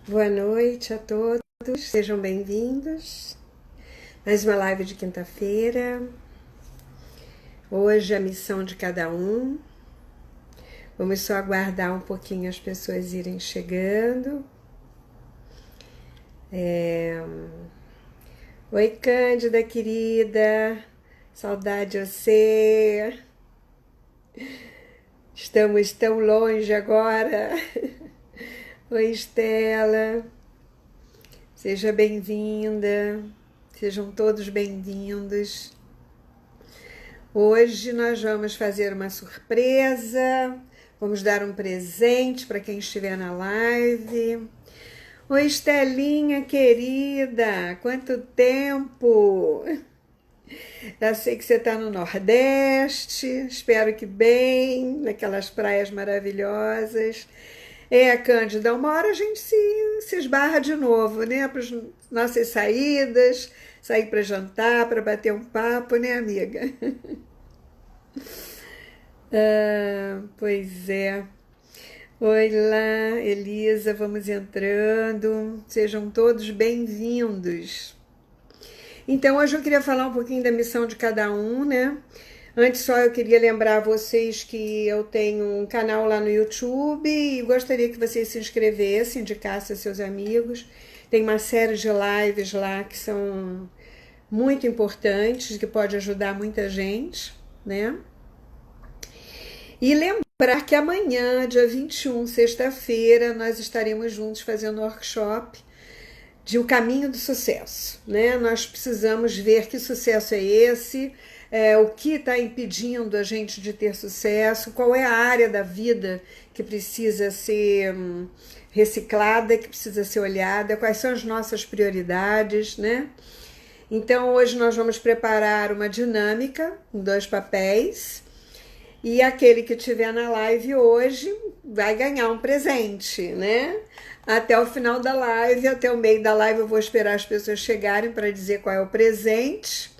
Boa noite a todos, sejam bem-vindos. Mais uma live de quinta-feira. Hoje a missão de cada um. Vamos só aguardar um pouquinho as pessoas irem chegando. Oi, Cândida, querida. Saudade de você. Estamos tão longe agora. Oi, Estela. Seja bem-vinda. Sejam todos bem-vindos. Hoje nós vamos fazer uma surpresa. Vamos dar um presente para quem estiver na live. Oi, Estelinha, querida. Quanto tempo! Já sei que você está no Nordeste. Espero que bem, naquelas praias maravilhosas. Cândida, uma hora a gente se esbarra de novo, né? Para as nossas saídas, sair para jantar, para bater um papo, né, amiga? Pois é. Oi lá, Elisa, vamos entrando. Sejam todos bem-vindos. Então, hoje eu queria falar um pouquinho da missão de cada um, né? Antes só eu queria lembrar a vocês que eu tenho um canal lá no YouTube e gostaria que vocês se inscrevessem, indicassem a seus amigos. Tem uma série de lives lá que são muito importantes, que pode ajudar muita gente, né? E lembrar que amanhã, dia 21, sexta-feira, nós estaremos juntos fazendo um workshop de O Caminho do Sucesso, né? Nós precisamos ver que sucesso é esse, o que está impedindo a gente de ter sucesso, qual é a área da vida que precisa ser reciclada, que precisa ser olhada, quais são as nossas prioridades, né? Então, hoje nós vamos preparar uma dinâmica em 2 papéis e aquele que estiver na live hoje vai ganhar um presente, né? Até o final da live, até o meio da live eu vou esperar as pessoas chegarem para dizer qual é o presente.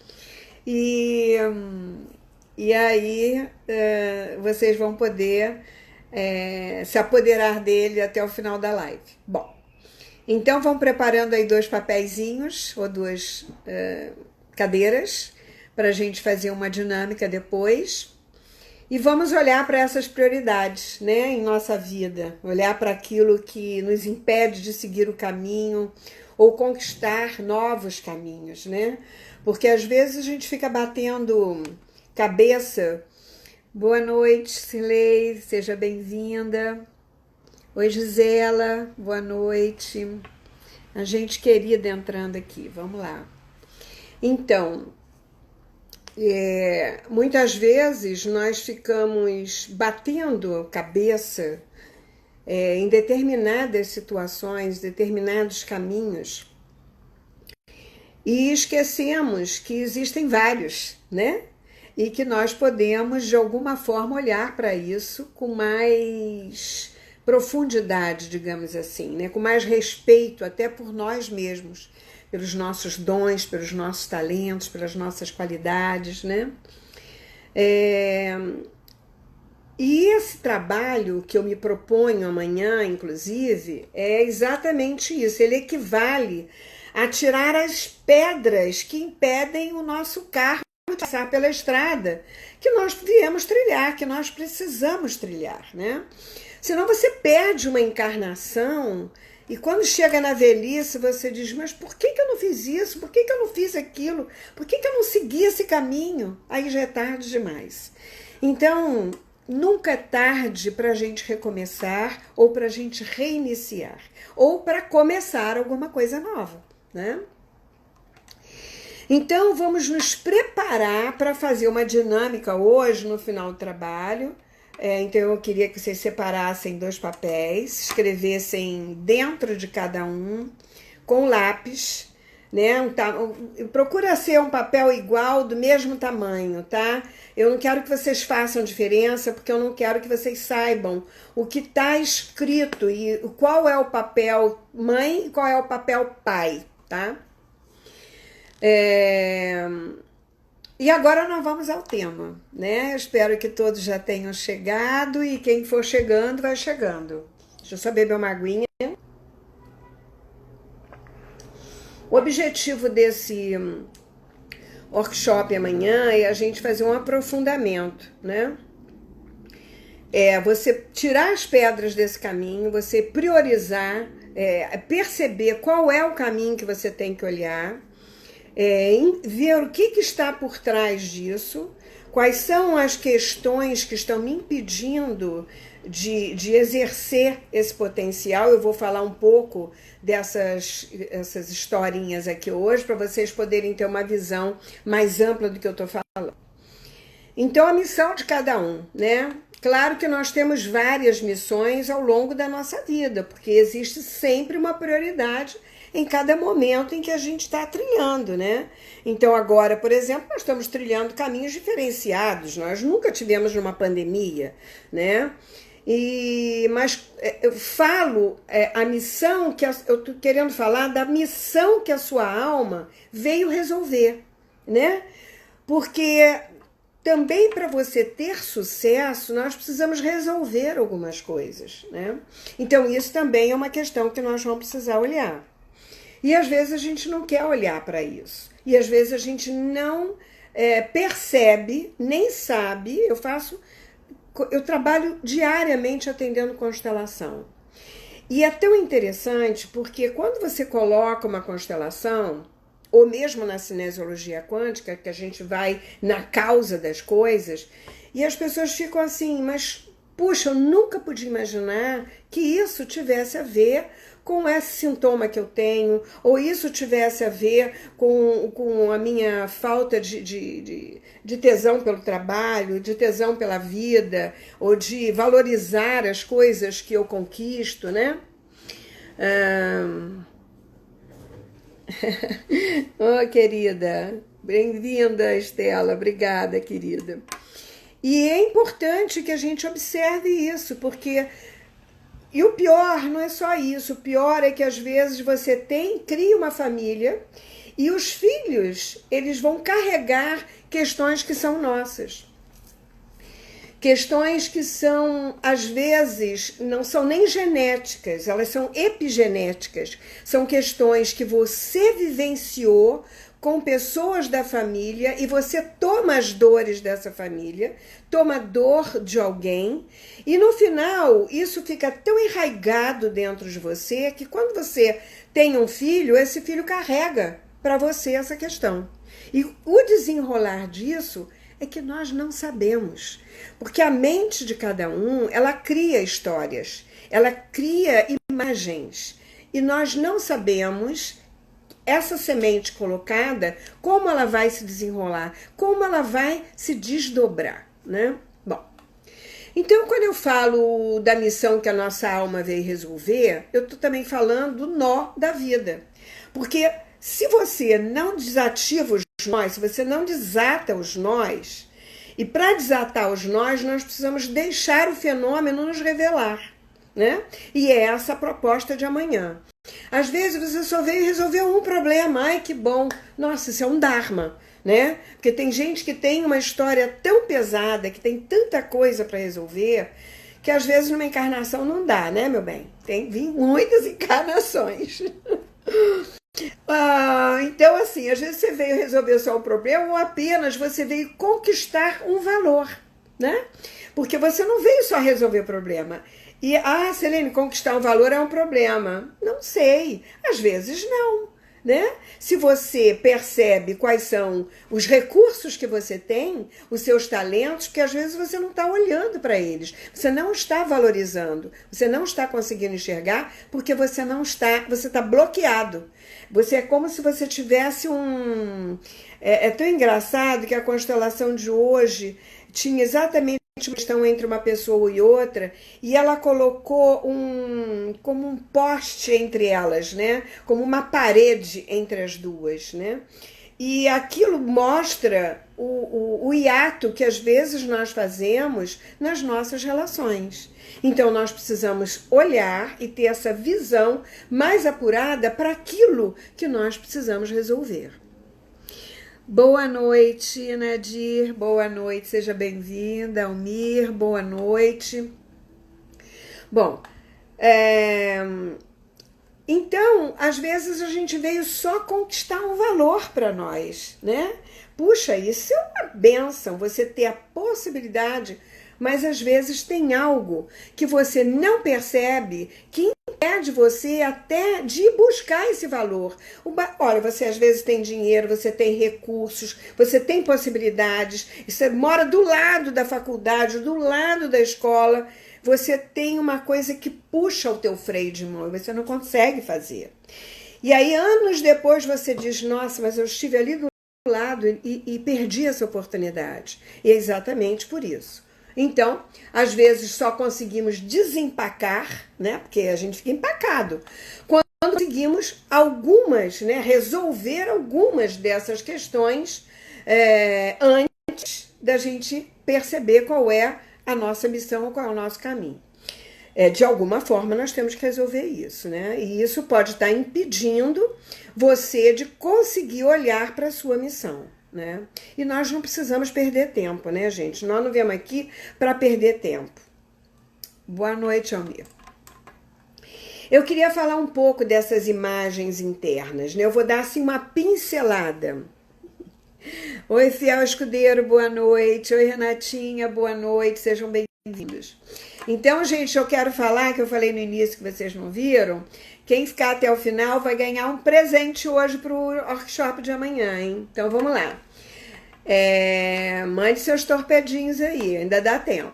E aí vocês vão poder se apoderar dele até o final da live. Bom, então vão preparando aí 2 papeizinhos ou 2 cadeiras para a gente fazer uma dinâmica depois. E vamos olhar para essas prioridades, né, em nossa vida, olhar para aquilo que nos impede de seguir o caminho ou conquistar novos caminhos, né? Porque às vezes a gente fica batendo cabeça. Boa noite, Silei, seja bem-vinda. Oi, Gisela, boa noite. A gente querida entrando aqui, vamos lá. Então, muitas vezes nós ficamos batendo cabeça em determinadas situações, determinados caminhos, e esquecemos que existem vários, né? E que nós podemos, de alguma forma, olhar para isso com mais profundidade, digamos assim, né? Com mais respeito até por nós mesmos, pelos nossos dons, pelos nossos talentos, pelas nossas qualidades, né? E esse trabalho que eu me proponho amanhã, inclusive, é exatamente isso. Ele equivale a tirar as pedras que impedem o nosso carro de passar pela estrada que nós viemos trilhar, que nós precisamos trilhar, né? Senão você perde uma encarnação e quando chega na velhice você diz, mas por que eu não fiz isso? Por que eu não fiz aquilo? Por que eu não segui esse caminho? Aí já é tarde demais. Então, nunca é tarde para a gente recomeçar ou para a gente reiniciar ou para começar alguma coisa nova, né? Então, vamos nos preparar para fazer uma dinâmica hoje no final do trabalho. Então, eu queria que vocês separassem 2 papéis, escrevessem dentro de cada um, com lápis, né? Procura ser um papel igual, do mesmo tamanho, tá? Eu não quero que vocês façam diferença, porque eu não quero que vocês saibam o que está escrito e qual é o papel mãe e qual é o papel pai, tá? E agora nós vamos ao tema, né? Eu espero que todos já tenham chegado e quem for chegando, vai chegando. Deixa eu só beber uma aguinha. O objetivo desse workshop amanhã é a gente fazer um aprofundamento, né? É você tirar as pedras desse caminho, você priorizar, perceber qual é o caminho que você tem que olhar, ver o que está por trás disso, quais são as questões que estão me impedindo de exercer esse potencial. Eu vou falar um pouco essas historinhas aqui hoje, para vocês poderem ter uma visão mais ampla do que eu estou falando. Então, a missão de cada um, né? Claro que nós temos várias missões ao longo da nossa vida, porque existe sempre uma prioridade em cada momento em que a gente está trilhando, né? Então agora, por exemplo, nós estamos trilhando caminhos diferenciados, nós nunca tivemos numa pandemia, né? Mas eu falo a missão que eu estou querendo falar da missão que a sua alma veio resolver, né? Porque também para você ter sucesso, nós precisamos resolver algumas coisas, né? Então isso também é uma questão que nós vamos precisar olhar. E às vezes a gente não quer olhar para isso. E às vezes a gente não percebe, nem sabe. Eu trabalho diariamente atendendo constelação. E é tão interessante porque quando você coloca uma constelação, ou mesmo na cinesiologia quântica, que a gente vai na causa das coisas, e as pessoas ficam assim, mas puxa, eu nunca podia imaginar que isso tivesse a ver com esse sintoma que eu tenho, ou isso tivesse a ver com a minha falta de tesão pelo trabalho, de tesão pela vida, ou de valorizar as coisas que eu conquisto, né? Oh, querida, bem-vinda, Estela, obrigada, querida. E é importante que a gente observe isso, porque... E o pior não é só isso, o pior é que às vezes você cria uma família e os filhos, eles vão carregar questões que são nossas. Questões que são, às vezes, não são nem genéticas, elas são epigenéticas. São questões que você vivenciou com pessoas da família e você toma as dores dessa família, toma a dor de alguém e no final isso fica tão enraizado dentro de você que quando você tem um filho, esse filho carrega para você essa questão. E o desenrolar disso é que nós não sabemos, porque a mente de cada um, ela cria histórias, ela cria imagens e nós não sabemos essa semente colocada, como ela vai se desenrolar, como ela vai se desdobrar, né? Bom, então quando eu falo da missão que a nossa alma veio resolver, eu estou também falando do nó da vida. Porque se você não desativa os nós, se você não desata os nós, e para desatar os nós precisamos deixar o fenômeno nos revelar, né? E é essa a proposta de amanhã. Às vezes você só veio resolver um problema, ai que bom, nossa, isso é um dharma, né? Porque tem gente que tem uma história tão pesada, que tem tanta coisa para resolver, que às vezes numa encarnação não dá, né, meu bem? Tem muitas encarnações. Então assim, às vezes você veio resolver só um problema ou apenas você veio conquistar um valor, né? Porque você não veio só resolver o problema. E, Selene, conquistar um valor é um problema. Não sei, às vezes não, né? Se você percebe quais são os recursos que você tem, os seus talentos, que às vezes você não está olhando para eles, você não está valorizando, você não está conseguindo enxergar, porque você está bloqueado. Você é como se você tivesse É tão engraçado que a constelação de hoje tinha exatamente uma questão entre uma pessoa e outra, e ela colocou como um poste entre elas, né? Como uma parede entre as duas, né? E aquilo mostra o hiato que às vezes nós fazemos nas nossas relações. Então nós precisamos olhar e ter essa visão mais apurada para aquilo que nós precisamos resolver. Boa noite, Nadir, boa noite, seja bem-vinda, Almir, boa noite. Bom, Então, às vezes a gente veio só conquistar um valor para nós, né? Puxa, isso é uma bênção, você ter a possibilidade, mas às vezes tem algo que você não percebe que impede você até de buscar esse valor. Olha, você às vezes tem dinheiro, você tem recursos, você tem possibilidades, você mora do lado da faculdade, do lado da escola, você tem uma coisa que puxa o teu freio de mão e você não consegue fazer. E aí, anos depois, você diz, nossa, mas eu estive ali do lado e perdi essa oportunidade. E é exatamente por isso. Então, às vezes só conseguimos desempacar, né? Porque a gente fica empacado. Quando conseguimos algumas, né? Resolver algumas dessas questões antes da gente perceber qual é a nossa missão, qual é o nosso caminho. De alguma forma nós temos que resolver isso, né? E isso pode estar impedindo você de conseguir olhar para a sua missão, né? E nós não precisamos perder tempo, né, gente? Nós não viemos aqui para perder tempo. Boa noite, Almir. Eu queria falar um pouco dessas imagens internas, né? Eu vou dar assim uma pincelada. Oi, Fiel Escudeiro, boa noite. Oi, Renatinha, boa noite. Sejam bem-vindos. Então, gente, eu quero falar, que eu falei no início que vocês não viram, quem ficar até o final vai ganhar um presente hoje para o workshop de amanhã, hein? Então, vamos lá. Mande seus torpedinhos aí, ainda dá tempo.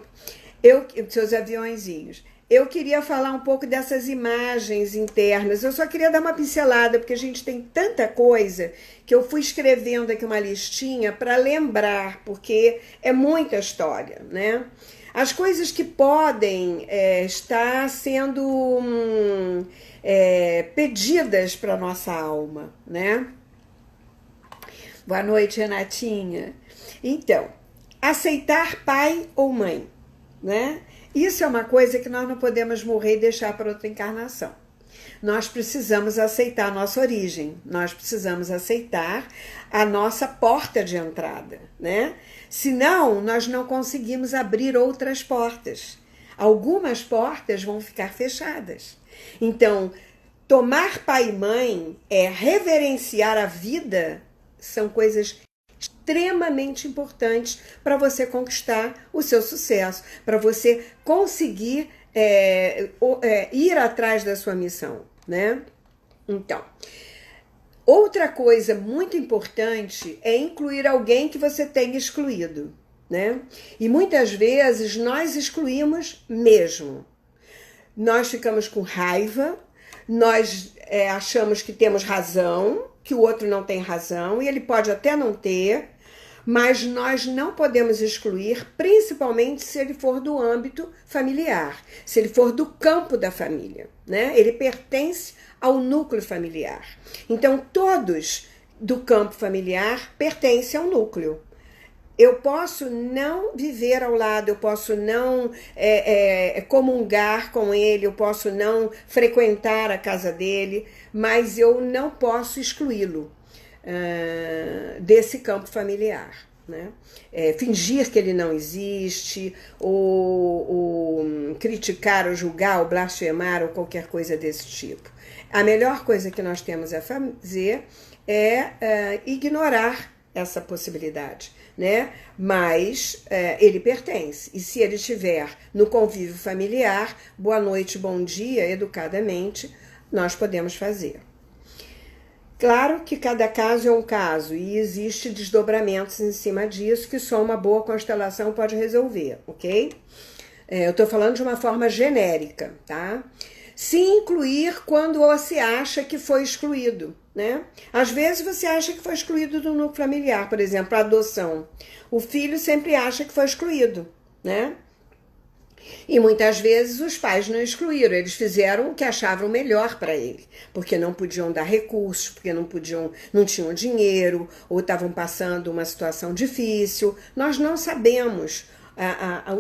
Seus aviõezinhos. Eu queria falar um pouco dessas imagens internas. Eu só queria dar uma pincelada, porque a gente tem tanta coisa que eu fui escrevendo aqui uma listinha para lembrar, porque é muita história, né? As coisas que podem estar sendo pedidas para nossa alma, né? Boa noite, Renatinha. Então, aceitar pai ou mãe, né? Isso é uma coisa que nós não podemos morrer e deixar para outra encarnação. Nós precisamos aceitar a nossa origem, nós precisamos aceitar a nossa porta de entrada, né? Senão, nós não conseguimos abrir outras portas. Algumas portas vão ficar fechadas. Então, tomar pai e mãe é reverenciar a vida, são coisas extremamente importantes para você conquistar o seu sucesso, para você conseguir ir atrás da sua missão, né? Então, outra coisa muito importante é incluir alguém que você tenha excluído, né? E muitas vezes nós excluímos mesmo. Nós ficamos com raiva, nós achamos que temos razão, que o outro não tem razão, e ele pode até não ter, mas nós não podemos excluir, principalmente se ele for do âmbito familiar, se ele for do campo da família, né? Ele pertence ao núcleo familiar. Então, todos do campo familiar pertencem ao núcleo. Eu posso não viver ao lado, eu posso não comungar com ele, eu posso não frequentar a casa dele, mas eu não posso excluí-lo desse campo familiar, né? Fingir que ele não existe, ou criticar, ou julgar, ou blasfemar, ou qualquer coisa desse tipo. A melhor coisa que nós temos a fazer é ignorar essa possibilidade, né? Mas ele pertence, e se ele estiver no convívio familiar, boa noite, bom dia, educadamente, nós podemos fazer. Claro que cada caso é um caso e existe desdobramentos em cima disso que só uma boa constelação pode resolver, ok? Eu tô falando de uma forma genérica, tá? Se incluir quando você acha que foi excluído, né? Às vezes você acha que foi excluído do núcleo familiar, por exemplo, a adoção. O filho sempre acha que foi excluído, né? E muitas vezes os pais não excluíram, eles fizeram o que achavam melhor para ele, porque não podiam dar recursos, porque não tinham dinheiro, ou estavam passando uma situação difícil. Nós não sabemos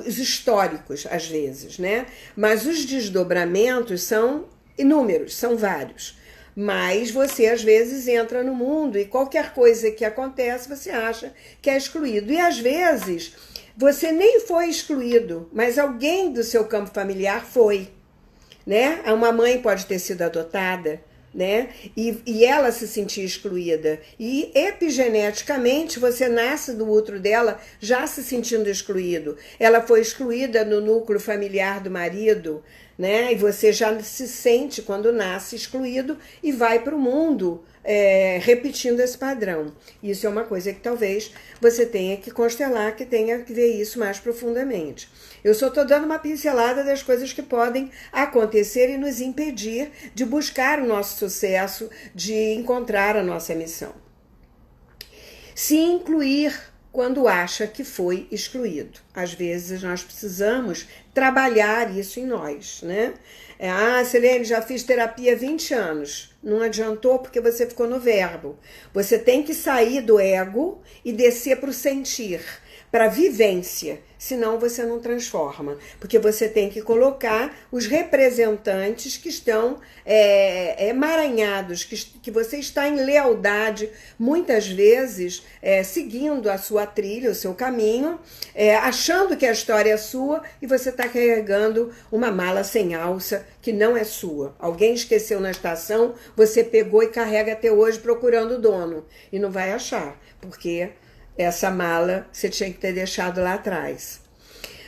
os históricos, às vezes, né? Mas os desdobramentos são inúmeros, são vários. Mas você, às vezes, entra no mundo e qualquer coisa que acontece, você acha que é excluído. E, às vezes, você nem foi excluído, mas alguém do seu campo familiar foi. né? Uma mãe pode ter sido adotada, né? E ela se sentir excluída. E epigeneticamente você nasce do útero dela já se sentindo excluído. Ela foi excluída no núcleo familiar do marido, né? E você já se sente, quando nasce, excluído e vai para o mundo repetindo esse padrão. Isso é uma coisa que talvez você tenha que constelar, que tenha que ver isso mais profundamente. Eu só estou dando uma pincelada das coisas que podem acontecer e nos impedir de buscar o nosso sucesso, de encontrar a nossa missão. Se incluir quando acha que foi excluído. Às vezes nós precisamos trabalhar isso em nós, né? Silene, já fiz terapia há 20 anos. Não adiantou porque você ficou no verbo. Você tem que sair do ego e descer para o sentir, para a vivência, senão você não transforma, porque você tem que colocar os representantes que estão emaranhados, que você está em lealdade, muitas vezes seguindo a sua trilha, o seu caminho, achando que a história é sua e você está carregando uma mala sem alça que não é sua. Alguém esqueceu na estação, você pegou e carrega até hoje procurando o dono e não vai achar, porque essa mala você tinha que ter deixado lá atrás.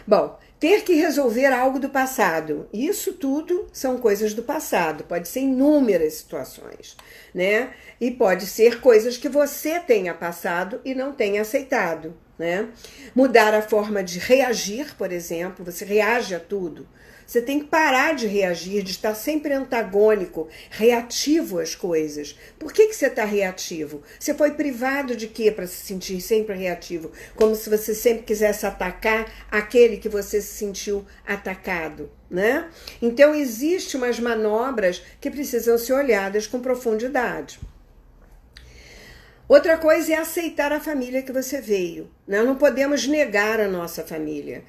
Bom, ter que resolver algo do passado. Isso tudo são coisas do passado. Pode ser inúmeras situações, né? E pode ser coisas que você tenha passado e não tenha aceitado, né? Mudar a forma de reagir, por exemplo. Você reage a tudo. Você tem que parar de reagir, de estar sempre antagônico, reativo às coisas. Por que você está reativo? Você foi privado de quê para se sentir sempre reativo? Como se você sempre quisesse atacar aquele que você se sentiu atacado, né? Então, existem umas manobras que precisam ser olhadas com profundidade. Outra coisa é aceitar a família que você veio. Nós não podemos negar a nossa família.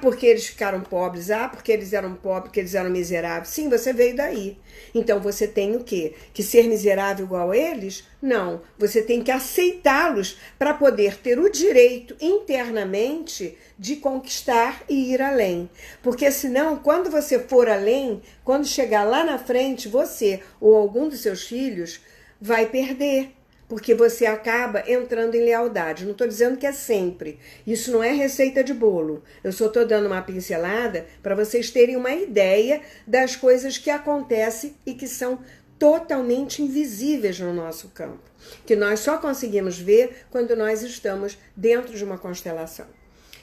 Porque eles ficaram pobres. Porque eles eram pobres, porque eles eram miseráveis. Sim, você veio daí. Então você tem o quê? Que ser miserável igual a eles? Não. Você tem que aceitá-los para poder ter o direito internamente de conquistar e ir além. Porque senão, quando você for além, quando chegar lá na frente, você ou algum dos seus filhos vai perder. Porque você acaba entrando em lealdade. Não estou dizendo que é sempre. Isso não é receita de bolo. Eu só estou dando uma pincelada para vocês terem uma ideia das coisas que acontecem e que são totalmente invisíveis no nosso campo. Que nós só conseguimos ver quando nós estamos dentro de uma constelação.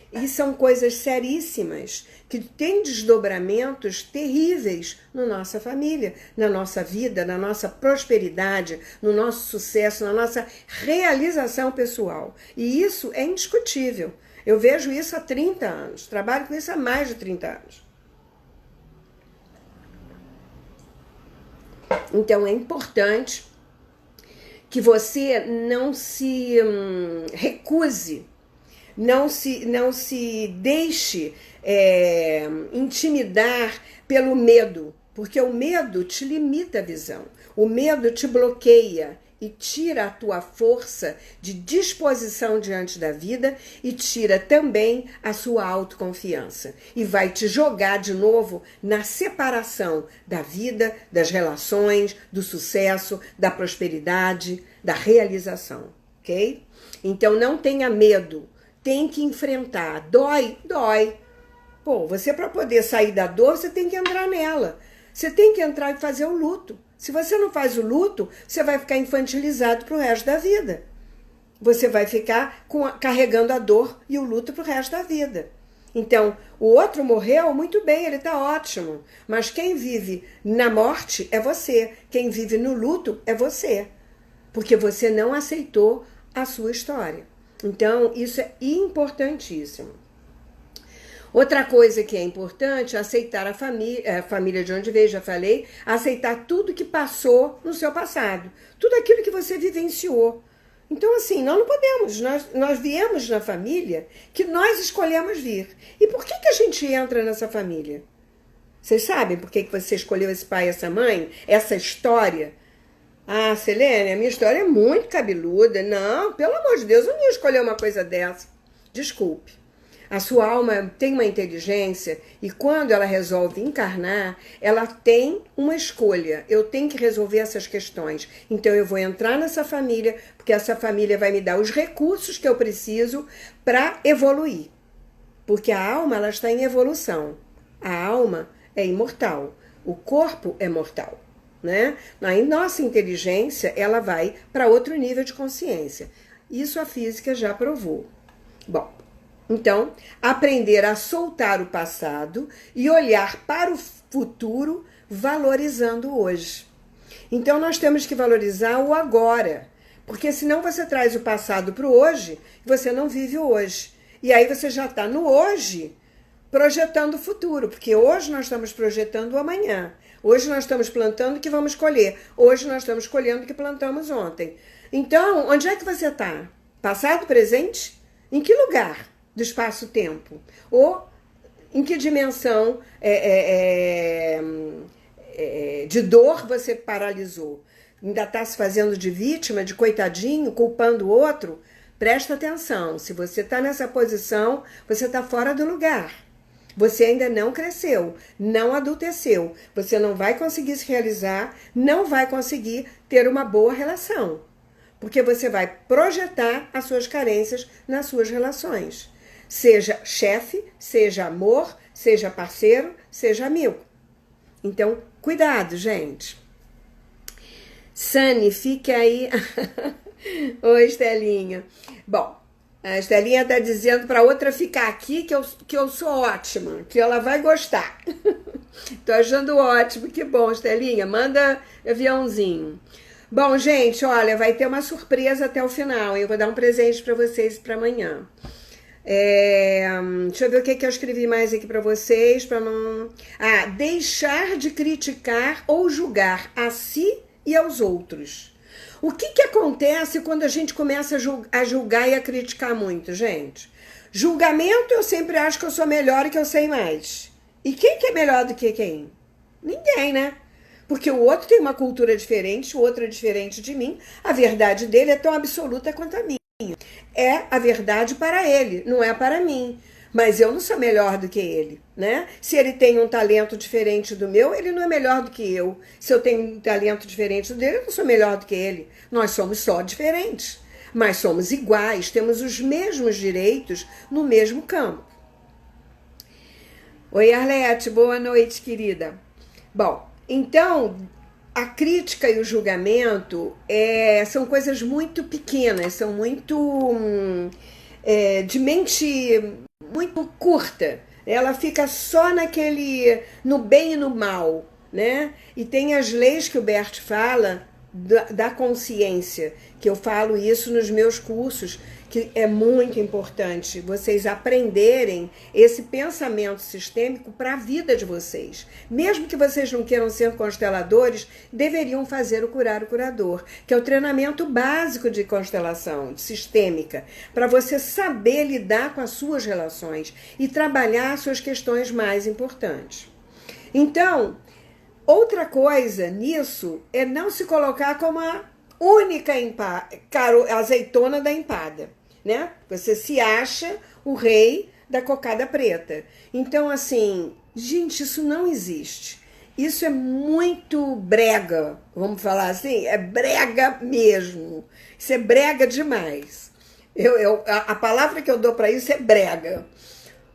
E são coisas seríssimas, que têm desdobramentos terríveis na nossa família, na nossa vida, na nossa prosperidade, no nosso sucesso, na nossa realização pessoal. E isso é indiscutível. Eu vejo isso há 30 anos, trabalho com isso há mais de 30 anos. Então é importante que você não se recuse, não se deixe intimidar pelo medo, porque o medo te limita a visão, o medo te bloqueia e tira a tua força de disposição diante da vida e tira também a sua autoconfiança e vai te jogar de novo na separação da vida, das relações, do sucesso, da prosperidade, da realização, ok? Então não tenha medo. Tem que enfrentar. Dói? Dói. Pô, você para poder sair da dor, você tem que entrar nela. Você tem que entrar e fazer o luto. Se você não faz o luto, você vai ficar infantilizado pro resto da vida. Você vai ficar carregando a dor e o luto pro resto da vida. Então, o outro morreu, muito bem, ele tá ótimo. Mas quem vive na morte é você. Quem vive no luto é você. Porque você não aceitou a sua história. Então, isso é importantíssimo. Outra coisa que é importante é aceitar a família de onde veio, já falei, aceitar tudo que passou no seu passado, tudo aquilo que você vivenciou. Então, assim, nós não podemos, nós viemos na família que nós escolhemos vir. E por que a gente entra nessa família? Vocês sabem por que você escolheu esse pai e essa mãe? Essa história? Silene, a minha história é muito cabeluda. Não, pelo amor de Deus, eu não ia escolher uma coisa dessa. Desculpe. A sua alma tem uma inteligência e quando ela resolve encarnar, ela tem uma escolha. Eu tenho que resolver essas questões. Então eu vou entrar nessa família, porque essa família vai me dar os recursos que eu preciso para evoluir. Porque a alma, ela está em evolução. A alma é imortal. O corpo é mortal, né? Aí nossa inteligência, ela vai para outro nível de consciência. Isso a física já provou. Bom, então, aprender a soltar o passado e olhar para o futuro valorizando o hoje. Então, nós temos que valorizar o agora, porque senão você traz o passado para o hoje e você não vive o hoje. E aí você já está no hoje projetando o futuro, porque hoje nós estamos projetando o amanhã. Hoje nós estamos plantando o que vamos colher. Hoje nós estamos colhendo o que plantamos ontem. Então, onde é que você está? Passado, presente? Em que lugar do espaço-tempo? Ou em que dimensão de dor você paralisou? Ainda está se fazendo de vítima, de coitadinho, culpando o outro? Presta atenção, se você está nessa posição, você está fora do lugar. Você ainda não cresceu, não adulteceu. Você não vai conseguir se realizar, não vai conseguir ter uma boa relação. Porque você vai projetar as suas carências nas suas relações. Seja chefe, seja amor, seja parceiro, seja amigo. Então, cuidado, gente. Sani, fique aí. Oi, Estelinha. Bom, a Estelinha tá dizendo para outra ficar aqui que eu sou ótima, que ela vai gostar. Tô achando ótimo, que bom, Estelinha. Manda aviãozinho. Bom, gente, olha, vai ter uma surpresa até o final. Eu vou dar um presente para vocês para amanhã. Deixa eu ver o que eu escrevi mais aqui para vocês, para não... deixar de criticar ou julgar a si e aos outros. O que acontece quando a gente começa a julgar e a criticar muito, gente? Julgamento, eu sempre acho que eu sou melhor e que eu sei mais. E quem que é melhor do que quem? Ninguém, né? Porque o outro tem uma cultura diferente, o outro é diferente de mim. A verdade dele é tão absoluta quanto a minha. É a verdade para ele, não é para mim. Mas eu não sou melhor do que ele, né? Se ele tem um talento diferente do meu, ele não é melhor do que eu. Se eu tenho um talento diferente do dele, eu não sou melhor do que ele. Nós somos só diferentes, mas somos iguais, temos os mesmos direitos no mesmo campo. Oi, Arlete, boa noite, querida. Bom, então, a crítica e o julgamento são coisas muito pequenas, são muito de mente muito curta. Ela fica só no bem e no mal, né? E tem as leis que o Bert fala da consciência, que eu falo isso nos meus cursos, que é muito importante vocês aprenderem esse pensamento sistêmico para a vida de vocês. Mesmo que vocês não queiram ser consteladores, deveriam fazer o Curar o Curador, que é o treinamento básico de constelação sistêmica, para você saber lidar com as suas relações e trabalhar as suas questões mais importantes. Então, outra coisa nisso é não se colocar como a única azeitona da empada, né? Você se acha o rei da cocada preta. Então, assim, gente, isso não existe. Isso é muito brega, vamos falar assim, é brega mesmo. Isso é brega demais. A palavra que eu dou para isso é brega.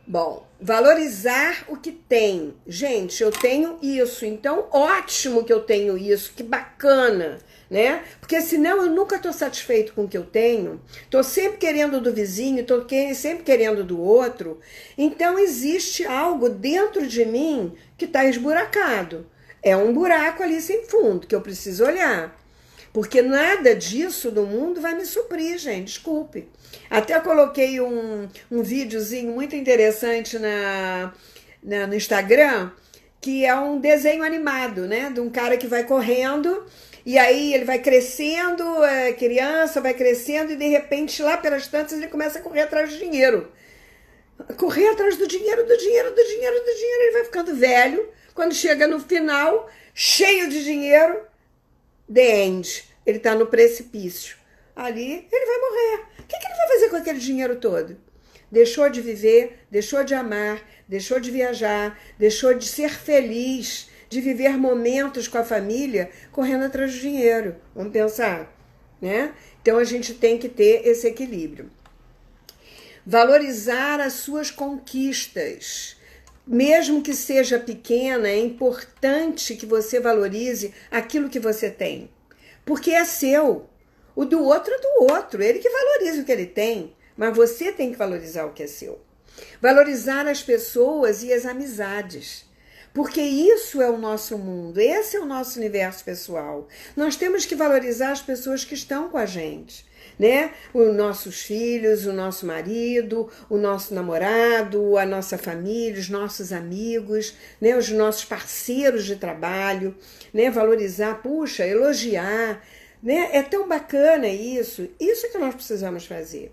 Bom, valorizar o que tem. Gente, eu tenho isso, então ótimo que eu tenho isso, que bacana, né? Porque senão eu nunca tô satisfeito com o que eu tenho, tô sempre querendo do vizinho, tô sempre querendo do outro. Então existe algo dentro de mim que tá esburacado. É um buraco ali sem fundo, que eu preciso olhar. Porque nada disso do mundo vai me suprir, gente, desculpe. Até coloquei um videozinho muito interessante no Instagram, que é um desenho animado, né? De um cara que vai correndo, e aí ele vai crescendo, criança, vai crescendo, e de repente, lá pelas tantas, ele começa a correr atrás do dinheiro. Correr atrás do dinheiro, ele vai ficando velho. Quando chega no final, cheio de dinheiro, the end. Ele está no precipício. Ali, ele vai morrer. O que ele vai fazer com aquele dinheiro todo? deixou de viver, deixou de amar, deixou de viajar, deixou de ser feliz, de viver momentos com a família correndo atrás do dinheiro. Vamos pensar, né? Então a gente tem que ter esse equilíbrio. Valorizar as suas conquistas. Mesmo que seja pequena, é importante que você valorize aquilo que você tem. Porque é seu. O do outro é do outro. Ele que valoriza o que ele tem. Mas você tem que valorizar o que é seu. Valorizar as pessoas e as amizades. Porque isso é o nosso mundo. Esse é o nosso universo pessoal. Nós temos que valorizar as pessoas que estão com a gente. Né? Os nossos filhos, o nosso marido, o nosso namorado, a nossa família, os nossos amigos, né? Os nossos parceiros de trabalho, né? Valorizar, puxa, elogiar, né? É tão bacana isso. Isso que nós precisamos fazer.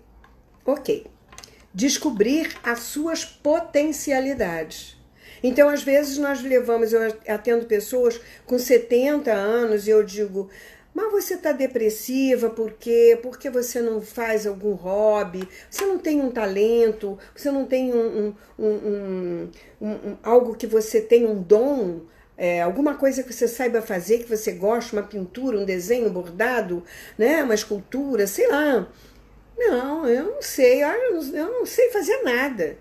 Ok. Descobrir as suas potencialidades. Então, às vezes, nós levamos, eu atendo pessoas com 70 anos e eu digo, mas você está depressiva porque você não faz algum hobby, você não tem um talento, você não tem algo que você tem um dom, alguma coisa que você saiba fazer, que você gosta, uma pintura, um desenho, um bordado, né, uma escultura, sei lá. Não, eu não sei, eu não sei fazer nada.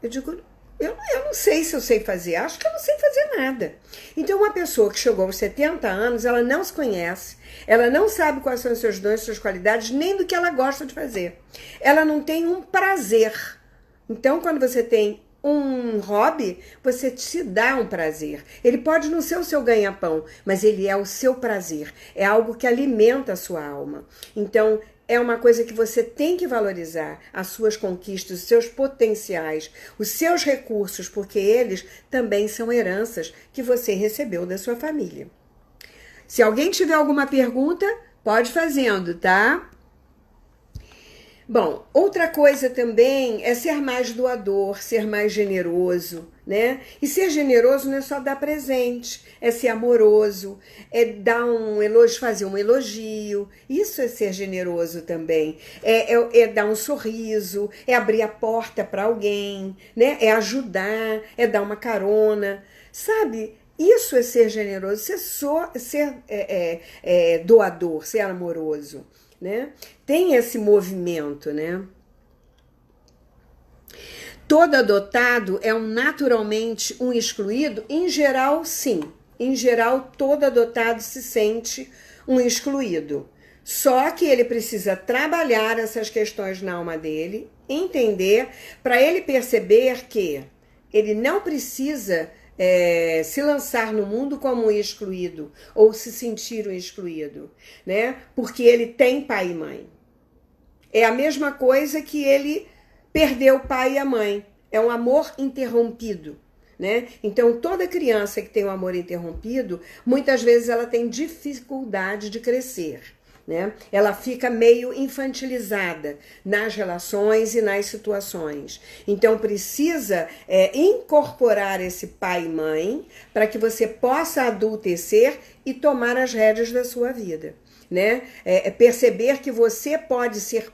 Eu digo, eu não sei se eu sei fazer, acho que eu não sei fazer nada. Então, uma pessoa que chegou aos 70 anos, ela não se conhece, ela não sabe quais são os seus dons, suas qualidades, nem do que ela gosta de fazer. Ela não tem um prazer. Então, quando você tem um hobby, você se dá um prazer. Ele pode não ser o seu ganha-pão, mas ele é o seu prazer. É algo que alimenta a sua alma. Então, é uma coisa que você tem que valorizar, as suas conquistas, os seus potenciais, os seus recursos, porque eles também são heranças que você recebeu da sua família. Se alguém tiver alguma pergunta, pode fazendo, tá? Bom, outra coisa também é ser mais doador, ser mais generoso, né? E ser generoso não é só dar presente, é ser amoroso, é dar um elogio, fazer um elogio. Isso é ser generoso também. É dar um sorriso, é abrir a porta para alguém, né? É ajudar, é dar uma carona, sabe? Isso é ser generoso, ser doador, ser amoroso, né? Tem esse movimento, né? Todo adotado é naturalmente um excluído? Em geral, sim. Em geral, todo adotado se sente um excluído. Só que ele precisa trabalhar essas questões na alma dele, entender, para ele perceber que ele não precisa se lançar no mundo como um excluído ou se sentir um excluído, né? Porque ele tem pai e mãe. É a mesma coisa que ele perdeu o pai e a mãe. É um amor interrompido, né? Então, toda criança que tem um amor interrompido, muitas vezes ela tem dificuldade de crescer, né? Ela fica meio infantilizada nas relações e nas situações. Então, precisa incorporar esse pai e mãe para que você possa adultecer e tomar as rédeas da sua vida, né? Perceber que você pode ser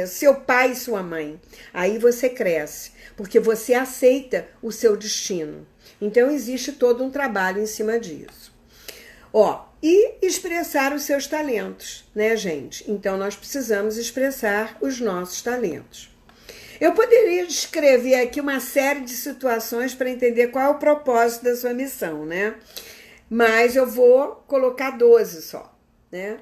seu pai e sua mãe. Aí você cresce, porque você aceita o seu destino. Então, existe todo um trabalho em cima disso. E expressar os seus talentos, né, gente? Então, nós precisamos expressar os nossos talentos. Eu poderia descrever aqui uma série de situações para entender qual é o propósito da sua missão, né? Mas eu vou colocar 12 só, né?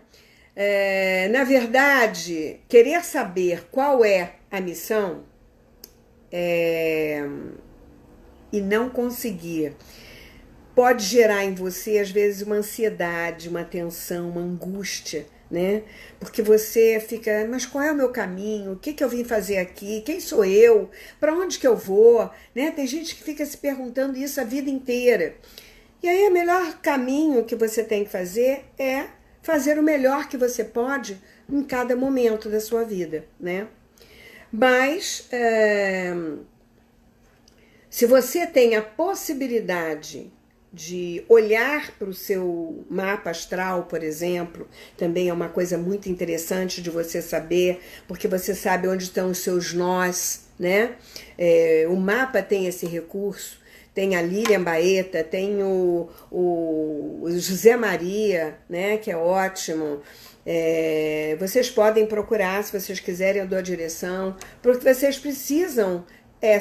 Na verdade, querer saber qual é a missão e não conseguir pode gerar em você, às vezes, uma ansiedade, uma tensão, uma angústia, né? Porque você fica, mas qual é o meu caminho? O que eu vim fazer aqui? Quem sou eu? Para onde que eu vou? Né? Tem gente que fica se perguntando isso a vida inteira. E aí, o melhor caminho que você tem que fazer é fazer o melhor que você pode em cada momento da sua vida, né? Mas, se você tem a possibilidade de olhar para o seu mapa astral, por exemplo, também é uma coisa muito interessante de você saber, porque você sabe onde estão os seus nós, né? O mapa tem esse recurso, tem a Lilian Baeta, tem o José Maria, né? Que é ótimo. Vocês podem procurar, se vocês quiserem, eu dou a direção, porque vocês precisam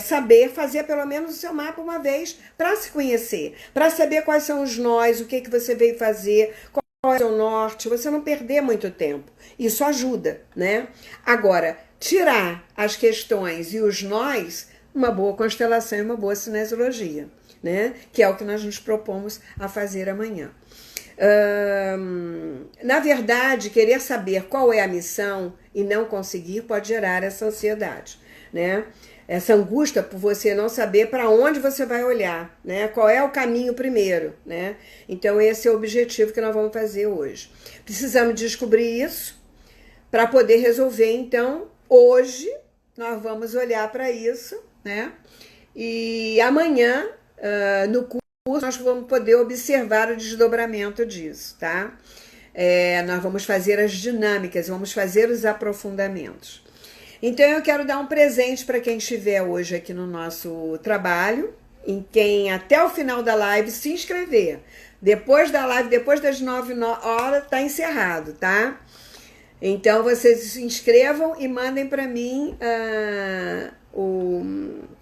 saber fazer pelo menos o seu mapa uma vez para se conhecer, para saber quais são os nós, o que você veio fazer, qual é o seu norte, você não perder muito tempo. Isso ajuda, né? Agora, tirar as questões e os nós, uma boa constelação e uma boa cinesiologia, né? Que é o que nós nos propomos a fazer amanhã. Na verdade, querer saber qual é a missão e não conseguir pode gerar essa ansiedade, né? Essa angústia por você não saber para onde você vai olhar, né? Qual é o caminho primeiro, né? Então esse é o objetivo que nós vamos fazer hoje. Precisamos descobrir isso para poder resolver. Então hoje nós vamos olhar para isso, né? E amanhã no curso nós vamos poder observar o desdobramento disso, tá? Nós vamos fazer as dinâmicas, vamos fazer os aprofundamentos. Então eu quero dar um presente para quem estiver hoje aqui no nosso trabalho, em quem até o final da live se inscrever. Depois da live, depois das 9 horas, tá encerrado, tá? Então vocês se inscrevam e mandem para mim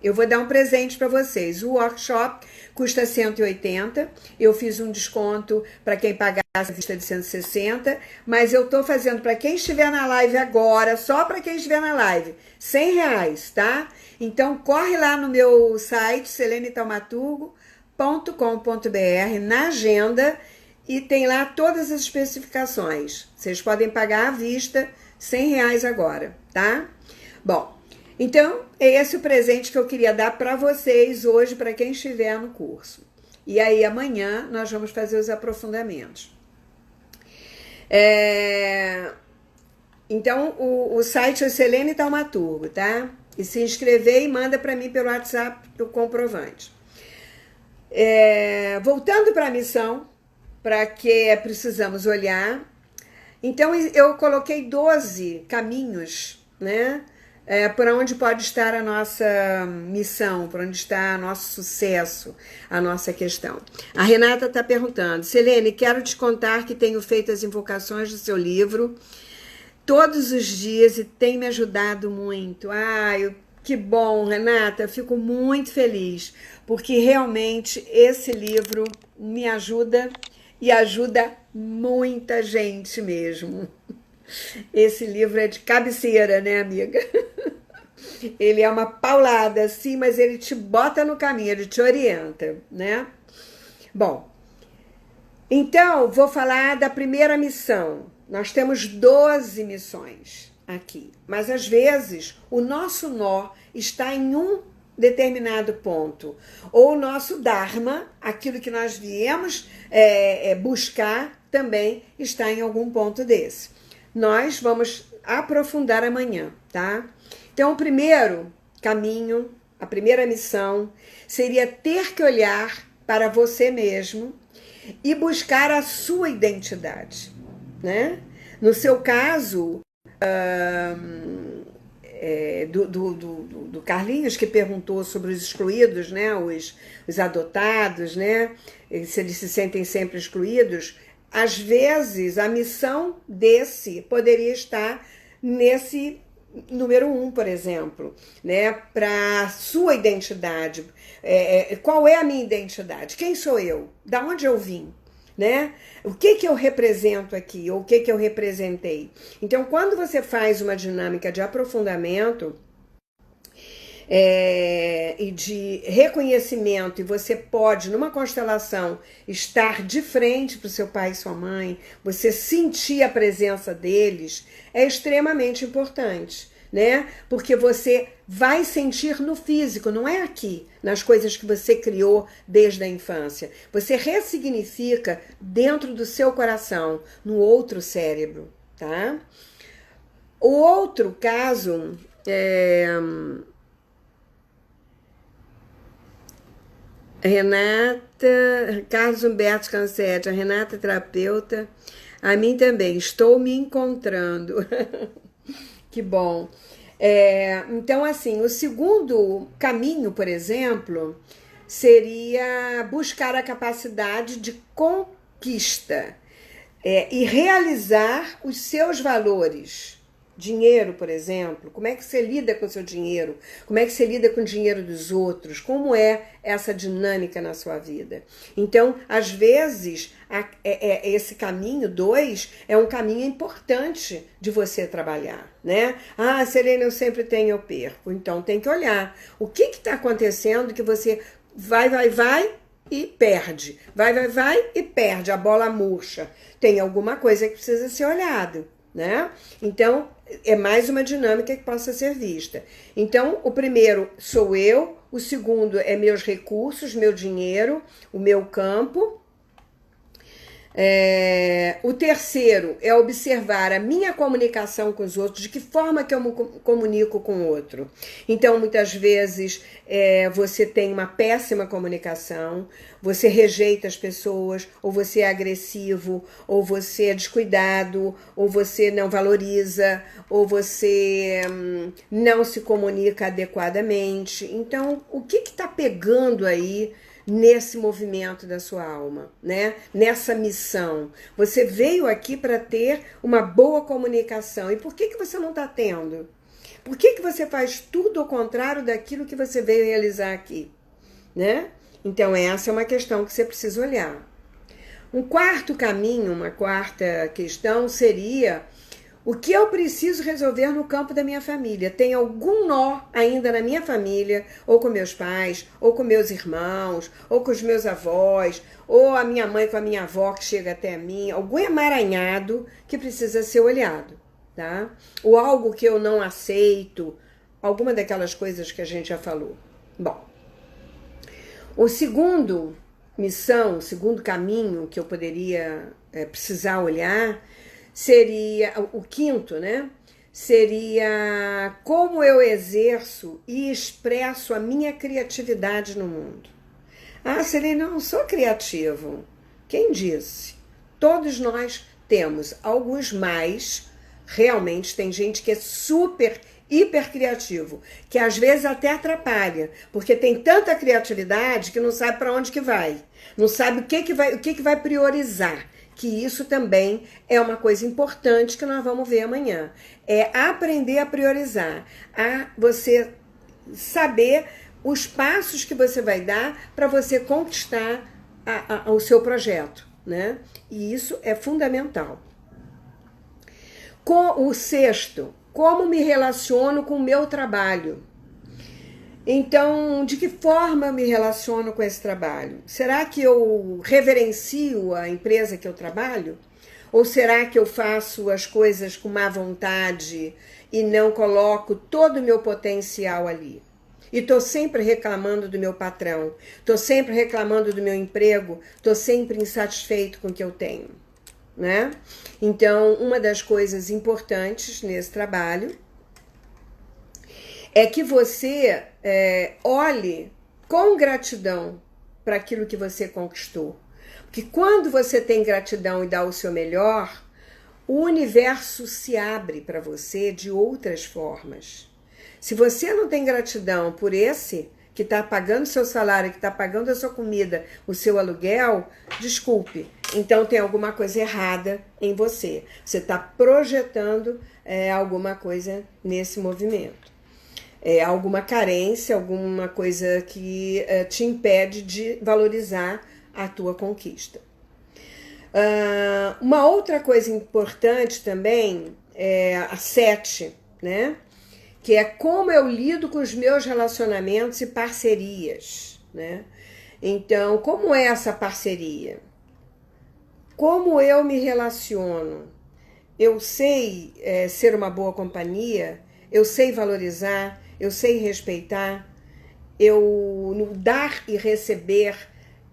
eu vou dar um presente para vocês. O workshop custa 180. Eu fiz um desconto para quem pagasse a vista de 160, mas eu tô fazendo para quem estiver na live agora, só para quem estiver na live, R$100, tá? Então corre lá no meu site selenetaumaturgo.com.br na agenda e tem lá todas as especificações. Vocês podem pagar à vista R$100 agora, tá? Bom, então é esse o presente que eu queria dar para vocês hoje, para quem estiver no curso. E aí amanhã nós vamos fazer os aprofundamentos. Então o site é Selene Taumaturgo, tá? E se inscrever e manda para mim pelo WhatsApp o comprovante. Voltando para a missão, para que precisamos olhar. Então eu coloquei 12 caminhos, né? Para onde pode estar a nossa missão, para onde está nosso sucesso, a nossa questão. A Renata está perguntando: Selene, quero te contar que tenho feito as invocações do seu livro todos os dias e tem me ajudado muito. Que bom, Renata, eu fico muito feliz, porque realmente esse livro me ajuda e ajuda muita gente mesmo. Esse livro é de cabeceira, né, amiga? Ele é uma paulada, sim, mas ele te bota no caminho, ele te orienta, né? Bom, então vou falar da primeira missão. Nós temos 12 missões aqui, mas às vezes o nosso nó está em um determinado ponto, ou o nosso Dharma, aquilo que nós viemos buscar, também está em algum ponto desse. Nós vamos aprofundar amanhã, tá? Então, o primeiro caminho, a primeira missão, seria ter que olhar para você mesmo e buscar a sua identidade, né? No seu caso, do Carlinhos, que perguntou sobre os excluídos, né? Os adotados, né? Se eles se sentem sempre excluídos. Às vezes, a missão desse poderia estar nesse número 1, por exemplo, né? Para a sua identidade. Qual é a minha identidade? Quem sou eu? Da onde eu vim? Né? O que eu represento aqui? Ou o que eu representei? Então, quando você faz uma dinâmica de aprofundamento e de reconhecimento, e você pode, numa constelação, estar de frente para o seu pai e sua mãe, você sentir a presença deles, é extremamente importante, né? Porque você vai sentir no físico, não é aqui, nas coisas que você criou desde a infância. Você ressignifica dentro do seu coração, no outro cérebro, tá? O outro caso Renata, Carlos Humberto Cansetti, a Renata é terapeuta, a mim também, estou me encontrando. Que bom. Então, assim, o segundo caminho, por exemplo, seria buscar a capacidade de conquista e realizar os seus valores. Dinheiro, por exemplo, como é que você lida com o seu dinheiro? Como é que você lida com o dinheiro dos outros? Como é essa dinâmica na sua vida? Então, às vezes, esse caminho 2 é um caminho importante de você trabalhar, né? Ah, Selene, eu sempre tenho, eu perco. Então, tem que olhar o que está acontecendo que você vai e perde. Vai e perde. A bola murcha. Tem alguma coisa que precisa ser olhado, né? Então, é mais uma dinâmica que possa ser vista. Então, o primeiro sou eu, o segundo é meus recursos, meu dinheiro, o meu campo. O terceiro é observar a minha comunicação com os outros, de que forma que eu me comunico com o outro. Então, muitas vezes, você tem uma péssima comunicação, você rejeita as pessoas, ou você é agressivo, ou você é descuidado, ou você não valoriza, ou você não se comunica adequadamente. Então, o que está pegando aí nesse movimento da sua alma, né? Nessa missão? Você veio aqui para ter uma boa comunicação. E por que você não está tendo? Por que você faz tudo ao contrário daquilo que você veio realizar aqui, né? Então, essa é uma questão que você precisa olhar. Um quarto caminho, uma quarta questão seria: o que eu preciso resolver no campo da minha família? Tem algum nó ainda na minha família, ou com meus pais, ou com meus irmãos, ou com os meus avós, ou a minha mãe com a minha avó que chega até mim, algum emaranhado que precisa ser olhado, tá? Ou algo que eu não aceito, alguma daquelas coisas que a gente já falou. Bom, o segundo missão, o segundo caminho que eu poderia precisar olhar seria, o quinto, né? Seria como eu exerço e expresso a minha criatividade no mundo. Ah, Selene, eu não sou criativo. Quem disse? Todos nós temos, alguns mais. Realmente tem gente que é super, hiper criativo, que às vezes até atrapalha, porque tem tanta criatividade que não sabe para onde que vai, não sabe o que vai priorizar. Que isso também é uma coisa importante que nós vamos ver amanhã. É aprender a priorizar, a você saber os passos que você vai dar para você conquistar o seu projeto, né? E isso é fundamental. Com o sexto, como me relaciono com o meu trabalho? Então, de que forma eu me relaciono com esse trabalho? Será que eu reverencio a empresa que eu trabalho? Ou será que eu faço as coisas com má vontade e não coloco todo o meu potencial ali? E estou sempre reclamando do meu patrão, estou sempre reclamando do meu emprego, estou sempre insatisfeito com o que eu tenho, né? Então, uma das coisas importantes nesse trabalho é que você olhe com gratidão para aquilo que você conquistou. Porque quando você tem gratidão e dá o seu melhor, o universo se abre para você de outras formas. Se você não tem gratidão por esse que está pagando seu salário, que está pagando a sua comida, o seu aluguel, desculpe, então tem alguma coisa errada em você. Você está projetando alguma coisa nesse movimento. Alguma carência, alguma coisa que te impede de valorizar a tua conquista. Uma outra coisa importante também é a 7, né? Que é como eu lido com os meus relacionamentos e parcerias, né? Então, como é essa parceria? Como eu me relaciono? Eu sei ser uma boa companhia? Eu sei valorizar? Eu sei respeitar? No dar e receber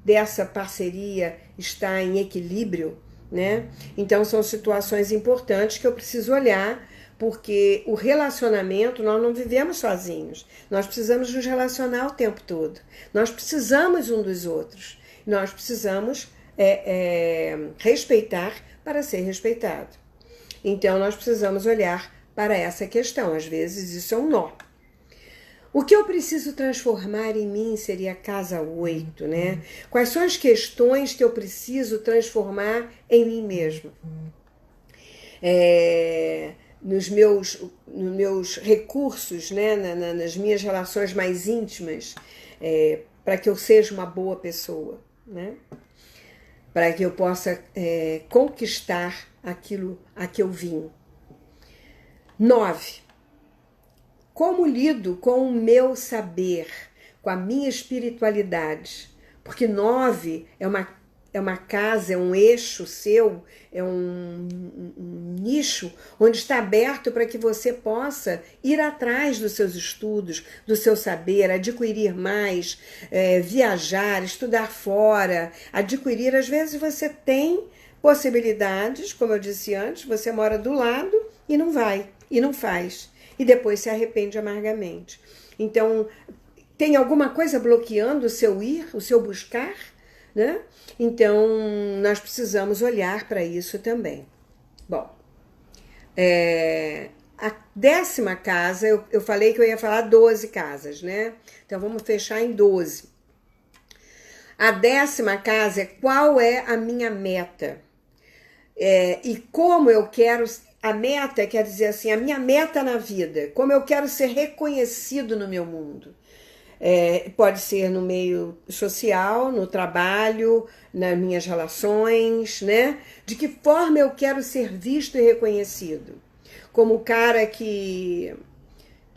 dessa parceria está em equilíbrio, né? Então são situações importantes que eu preciso olhar Porque o relacionamento, nós não vivemos sozinhos. Nós precisamos nos relacionar o tempo todo. Nós precisamos um dos outros. Nós precisamos respeitar para ser respeitado. Então, nós precisamos olhar para essa questão. Às vezes, isso é um nó. O que eu preciso transformar em mim seria a casa 8, né? Quais são as questões que eu preciso transformar em mim mesmo? Nos meus recursos, né? Nas minhas relações mais íntimas, para que eu seja uma boa pessoa, né? Para que eu possa conquistar aquilo a que eu vim. 9. Como lido com o meu saber, com a minha espiritualidade? Porque 9 é uma casa, é um eixo seu, é um nicho onde está aberto para que você possa ir atrás dos seus estudos, do seu saber, adquirir mais, viajar, estudar fora, adquirir. Às vezes você tem possibilidades, como eu disse antes, você mora do lado e não vai, e não faz. E depois se arrepende amargamente. Então, tem alguma coisa bloqueando o seu ir, o seu buscar, né? Então, nós precisamos olhar para isso também. Bom, a 10ª casa, eu falei que eu ia falar 12 casas, né? Então, vamos fechar em 12. A 10ª casa é qual é a minha meta? E como eu quero... A meta quer dizer assim, a minha meta na vida, como eu quero ser reconhecido no meu mundo. Pode ser no meio social, no trabalho, nas minhas relações, né? De que forma eu quero ser visto e reconhecido? Como o cara que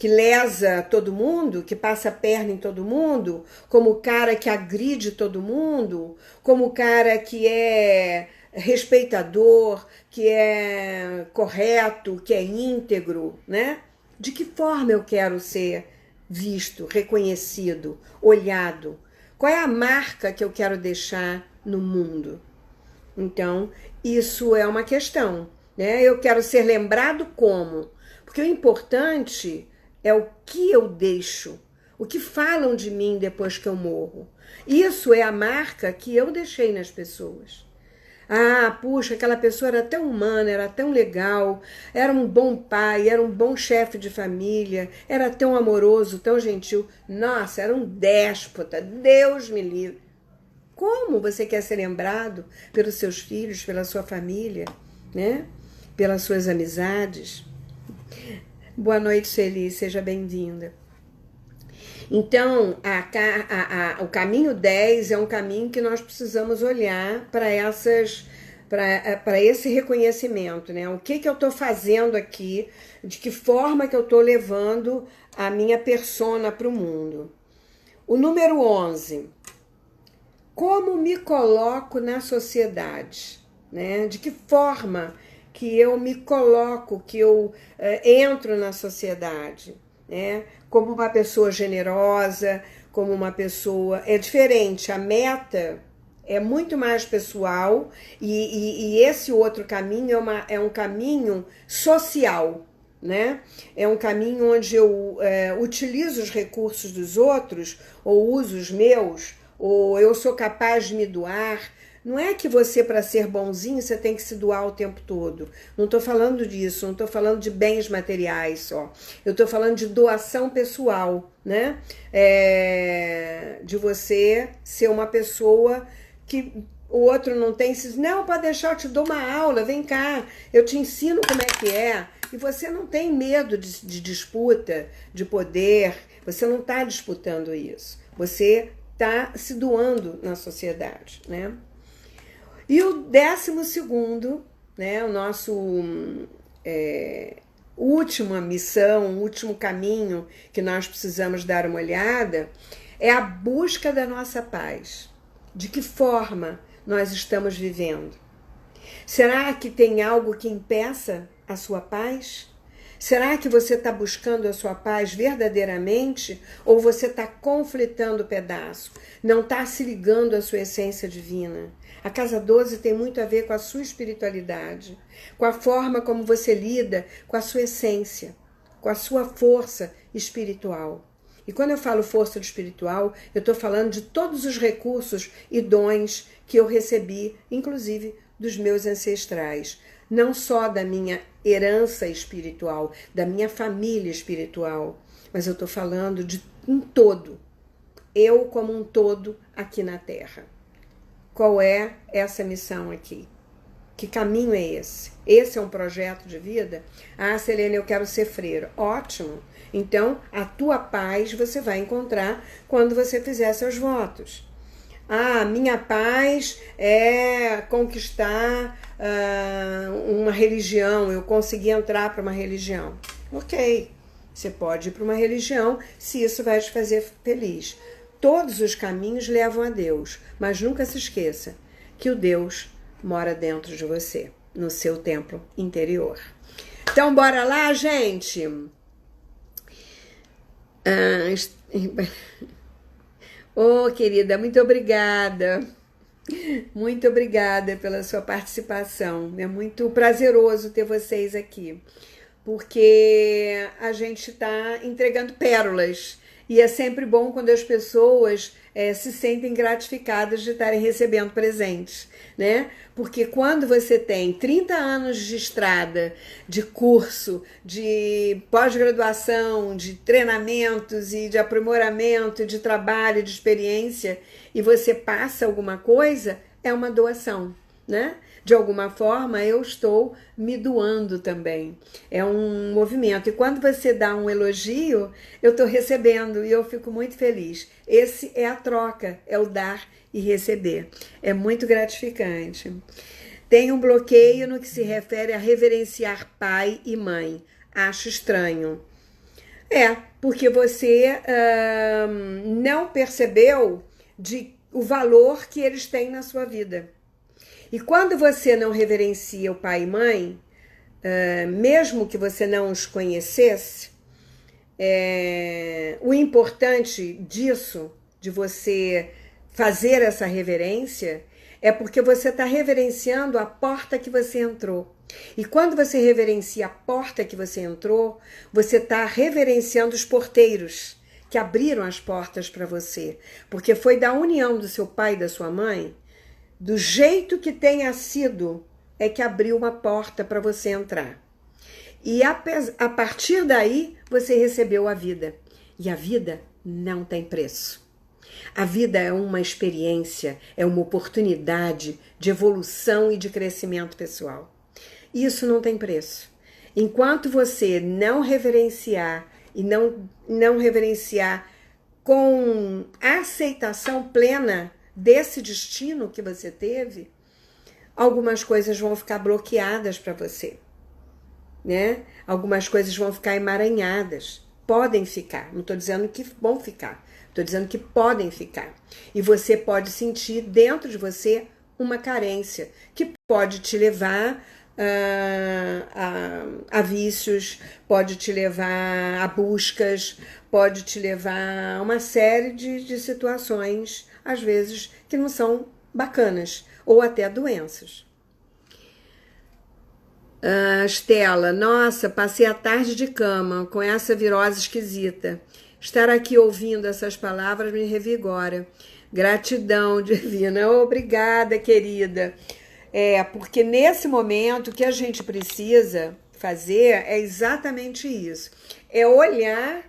lesa todo mundo, que passa a perna em todo mundo, como o cara que agride todo mundo, como o cara que é respeitador, que é correto, que é íntegro, né? De que forma eu quero ser visto, reconhecido, olhado? Qual é a marca que eu quero deixar no mundo? Então, isso é uma questão, né? Eu quero ser lembrado como? Porque o importante é o que eu deixo, o que falam de mim depois que eu morro. Isso é a marca que eu deixei nas pessoas. Ah, puxa, aquela pessoa era tão humana, era tão legal, era um bom pai, era um bom chefe de família, era tão amoroso, tão gentil. Nossa, era um déspota, Deus me livre. Como você quer ser lembrado pelos seus filhos, pela sua família, né? Pelas suas amizades? Boa noite, Celi, seja bem-vinda. Então, o caminho 10 é um caminho que nós precisamos olhar para esse reconhecimento, né? O que eu estou fazendo aqui, de que forma que eu estou levando a minha persona para o mundo. O número 11, como me coloco na sociedade, né? De que forma que eu me coloco, que eu entro na sociedade, né? Como uma pessoa generosa, como uma pessoa... É diferente, a meta é muito mais pessoal e esse outro caminho é um caminho social, né? É um caminho onde eu utilizo os recursos dos outros, ou uso os meus, ou eu sou capaz de me doar. Não é que você, para ser bonzinho, você tem que se doar o tempo todo. Não estou falando disso, não estou falando de bens materiais só. Eu estou falando de doação pessoal, né? De você ser uma pessoa que o outro não tem. Não, pode deixar, eu te dou uma aula, vem cá, eu te ensino como é que é. E você não tem medo de disputa, de poder, você não está disputando isso. Você está se doando na sociedade, né? E o 12º, né, o nosso última missão, o último caminho que nós precisamos dar uma olhada, é a busca da nossa paz. De que forma nós estamos vivendo? Será que tem algo que impeça a sua paz? Será que você está buscando a sua paz verdadeiramente ou você está conflitando o pedaço? Não está se ligando à sua essência divina? A casa 12 tem muito a ver com a sua espiritualidade, com a forma como você lida com a sua essência, com a sua força espiritual. E quando eu falo força espiritual, eu estou falando de todos os recursos e dons que eu recebi, inclusive dos meus ancestrais. Não só da minha herança espiritual, da minha família espiritual, mas eu estou falando de um todo. Eu como um todo aqui na Terra. Qual é essa missão aqui? Que caminho é esse? Esse é um projeto de vida? Ah, Selene, eu quero ser freira. Ótimo! Então, a tua paz você vai encontrar quando você fizer seus votos. Ah, minha paz é conquistar uma religião, eu consegui entrar para uma religião. Ok, você pode ir para uma religião se isso vai te fazer feliz. Todos os caminhos levam a Deus, mas nunca se esqueça que o Deus mora dentro de você, no seu templo interior. Então, bora lá, gente? Oh, querida, muito obrigada. Muito obrigada pela sua participação. É muito prazeroso ter vocês aqui, porque a gente está entregando pérolas. E é sempre bom quando as pessoas se sentem gratificadas de estarem recebendo presentes, né? Porque quando você tem 30 anos de estrada, de curso, de pós-graduação, de treinamentos e de aprimoramento, de trabalho, de experiência, e você passa alguma coisa, é uma doação, né? De alguma forma, eu estou me doando também. É um movimento. E quando você dá um elogio, eu estou recebendo e eu fico muito feliz. Esse é a troca, é o dar e receber. É muito gratificante. Tem um bloqueio no que se refere a reverenciar pai e mãe. Acho estranho. Porque você não percebeu o valor que eles têm na sua vida. E quando você não reverencia o pai e mãe, mesmo que você não os conhecesse, o importante disso, de você fazer essa reverência, é porque você está reverenciando a porta que você entrou. E quando você reverencia a porta que você entrou, você está reverenciando os porteiros que abriram as portas para você. Porque foi da união do seu pai e da sua mãe, do jeito que tenha sido, é que abriu uma porta para você entrar. E a partir daí, você recebeu a vida. E a vida não tem preço. A vida é uma experiência, é uma oportunidade de evolução e de crescimento pessoal. Isso não tem preço. Enquanto você não reverenciar e não reverenciar com aceitação plena desse destino que você teve, algumas coisas vão ficar bloqueadas para você, né? Algumas coisas vão ficar emaranhadas. Podem ficar, não estou dizendo que vão ficar, estou dizendo que podem ficar. E você pode sentir dentro de você uma carência que pode te levar a vícios, pode te levar a buscas, pode te levar a uma série de situações, às vezes, que não são bacanas, ou até doenças. Estela, nossa, passei a tarde de cama com essa virose esquisita. Estar aqui ouvindo essas palavras me revigora. Gratidão divina. Obrigada, querida. Porque nesse momento o que a gente precisa fazer é exatamente isso. É olhar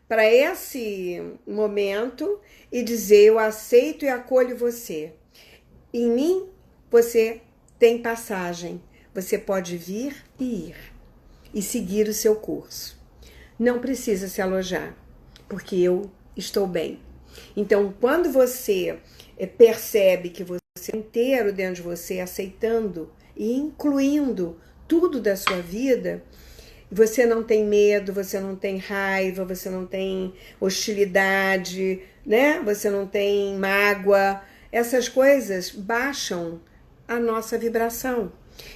para esse momento e dizer: eu aceito e acolho você. Em mim, você tem passagem. Você pode vir e ir. E seguir o seu curso. Não precisa se alojar, porque eu estou bem. Então, quando você percebe que você é inteiro dentro de você, aceitando e incluindo tudo da sua vida, você não tem medo, você não tem raiva, você não tem hostilidade, né? Você não tem mágoa. Essas coisas baixam a nossa vibração.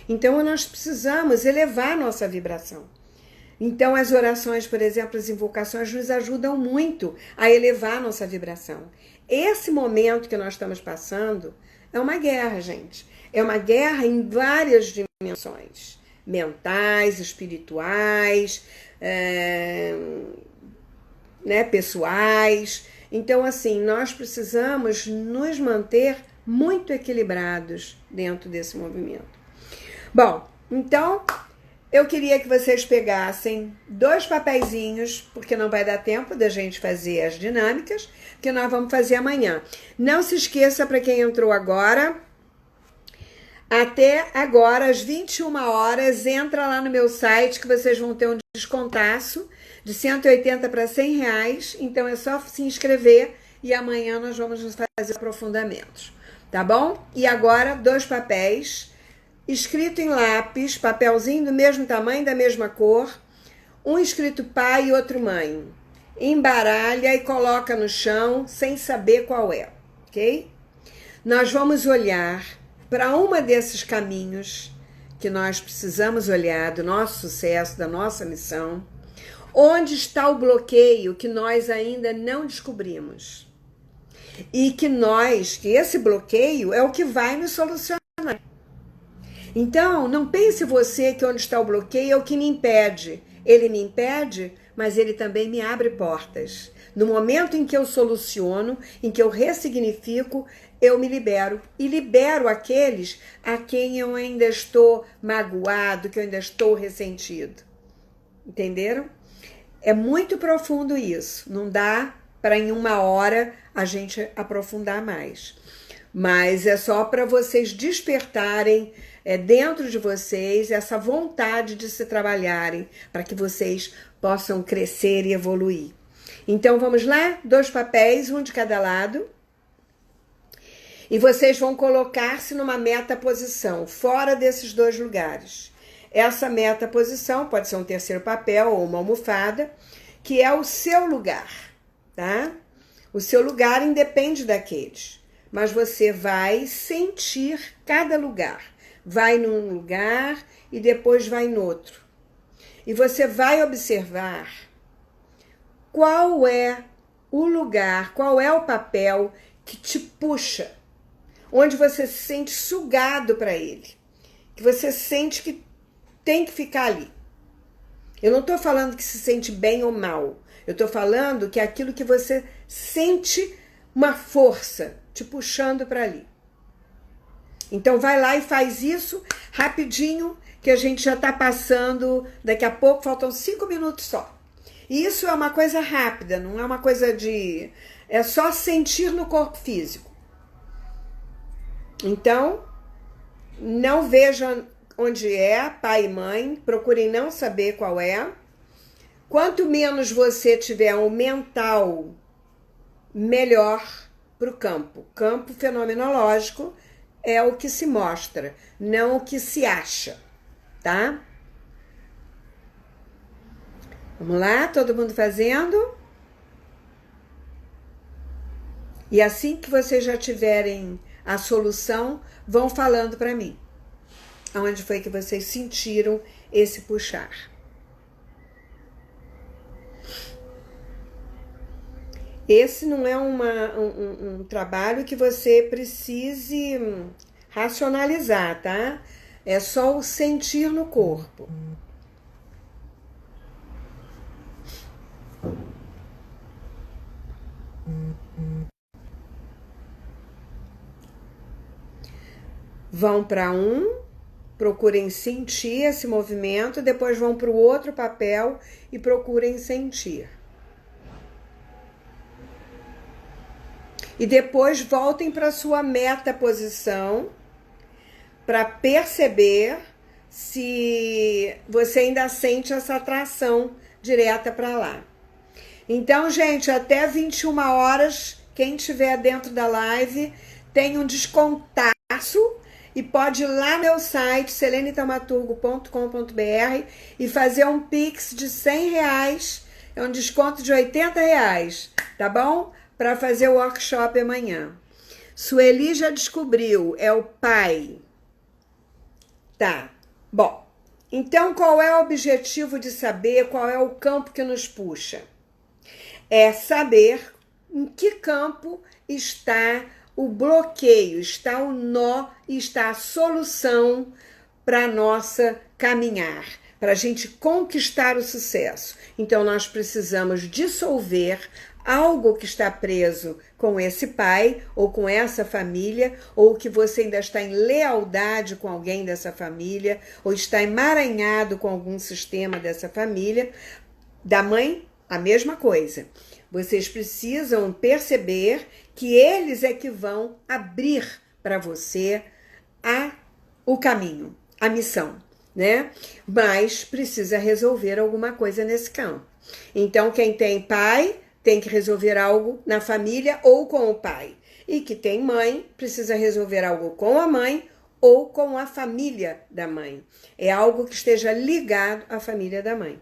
Então, nós precisamos elevar a nossa vibração. Então, as orações, por exemplo, as invocações nos ajudam muito a elevar a nossa vibração. Esse momento que nós estamos passando é uma guerra, gente. É uma guerra em várias dimensões. Mentais, espirituais, pessoais. Então, assim, nós precisamos nos manter muito equilibrados dentro desse movimento. Bom, então, eu queria que vocês pegassem 2 papeizinhos, porque não vai dar tempo da gente fazer as dinâmicas, que nós vamos fazer amanhã. Não se esqueça, para quem entrou agora, até agora, às 21 horas, entra lá no meu site que vocês vão ter um descontaço de 180 para 100 reais. Então é só se inscrever e amanhã nós vamos fazer aprofundamentos, tá bom? E agora, 2 papéis, escrito em lápis, papelzinho do mesmo tamanho, da mesma cor, um escrito pai e outro mãe. Embaralha e coloca no chão sem saber qual é, ok? Nós vamos olhar para um desses caminhos que nós precisamos olhar do nosso sucesso, da nossa missão. Onde está o bloqueio que nós ainda não descobrimos? E que esse bloqueio é o que vai nos solucionar. Então, não pense você que onde está o bloqueio é o que me impede. Ele me impede, mas ele também me abre portas. No momento em que eu soluciono, em que eu ressignifico, eu me libero. E libero aqueles a quem eu ainda estou magoado, que eu ainda estou ressentido. Entenderam? É muito profundo isso. Não dá para em 1 hora a gente aprofundar mais. Mas é só para vocês despertarem dentro de vocês essa vontade de se trabalharem, para que vocês possam crescer e evoluir. Então vamos lá? 2 papéis, um de cada lado. E vocês vão colocar-se numa meta-posição, fora desses 2 lugares. Essa meta-posição pode ser um terceiro papel ou uma almofada, que é o seu lugar, tá? O seu lugar independe daqueles, mas você vai sentir cada lugar. Vai num lugar e depois vai no outro. E você vai observar qual é o lugar, qual é o papel que te puxa, onde você se sente sugado para ele, que você sente que tem que ficar ali. Eu não estou falando que se sente bem ou mal, eu estou falando que é aquilo que você sente uma força te puxando para ali. Então vai lá e faz isso rapidinho, que a gente já está passando, daqui a pouco faltam 5 minutos só. E isso é uma coisa rápida, não é uma coisa de... é só sentir no corpo físico. Então, não vejam onde é, pai e mãe, procurem não saber qual é. Quanto menos você tiver um mental, melhor para o campo. Campo fenomenológico é o que se mostra, não o que se acha, tá? Vamos lá, todo mundo fazendo? E assim que vocês já tiverem a solução, vão falando para mim. Aonde foi que vocês sentiram esse puxar? Esse não é um trabalho que você precise racionalizar, tá? É só o sentir no corpo. Vão para procurem sentir esse movimento, depois vão para o outro papel e procurem sentir. E depois voltem para a sua meta-posição para perceber se você ainda sente essa atração direta para lá. Então, gente, até 21 horas, quem estiver dentro da live tem um descontaço e pode ir lá no meu site, selenitaumaturgo.com.br e fazer um Pix de 100 reais, é um desconto de 80 reais, tá bom? Para fazer o workshop amanhã. Sueli já descobriu, é o pai. Tá, bom, Então, qual é o objetivo de saber qual é o campo que nos puxa? É saber em que campo está o bloqueio, está o nó e está a solução para a nossa caminhar, para a gente conquistar o sucesso. Então, nós precisamos dissolver algo que está preso com esse pai ou com essa família, ou que você ainda está em lealdade com alguém dessa família, ou está emaranhado com algum sistema dessa família. Da mãe, a mesma coisa. Vocês precisam perceber que eles é que vão abrir para você o caminho, a missão, né? Mas precisa resolver alguma coisa nesse campo. Então, quem tem pai tem que resolver algo na família ou com o pai. E que tem mãe precisa resolver algo com a mãe ou com a família da mãe. É algo que esteja ligado à família da mãe.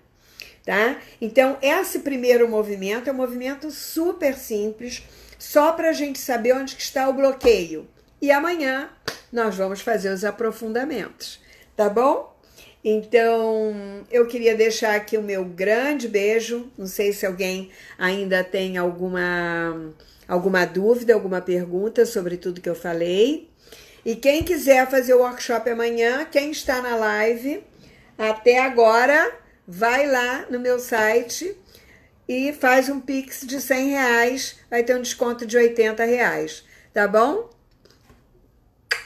Tá? Então, esse primeiro movimento é um movimento super simples, só para a gente saber onde que está o bloqueio. E amanhã nós vamos fazer os aprofundamentos, tá bom? Então, eu queria deixar aqui o meu grande beijo. Não sei se alguém ainda tem alguma dúvida, alguma pergunta sobre tudo que eu falei. E quem quiser fazer o workshop amanhã, quem está na live até agora, vai lá no meu site e faz um Pix de R$100, vai ter um desconto de R$80, tá bom?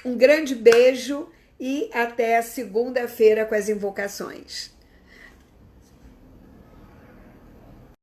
Um grande beijo e até segunda-feira com as invocações.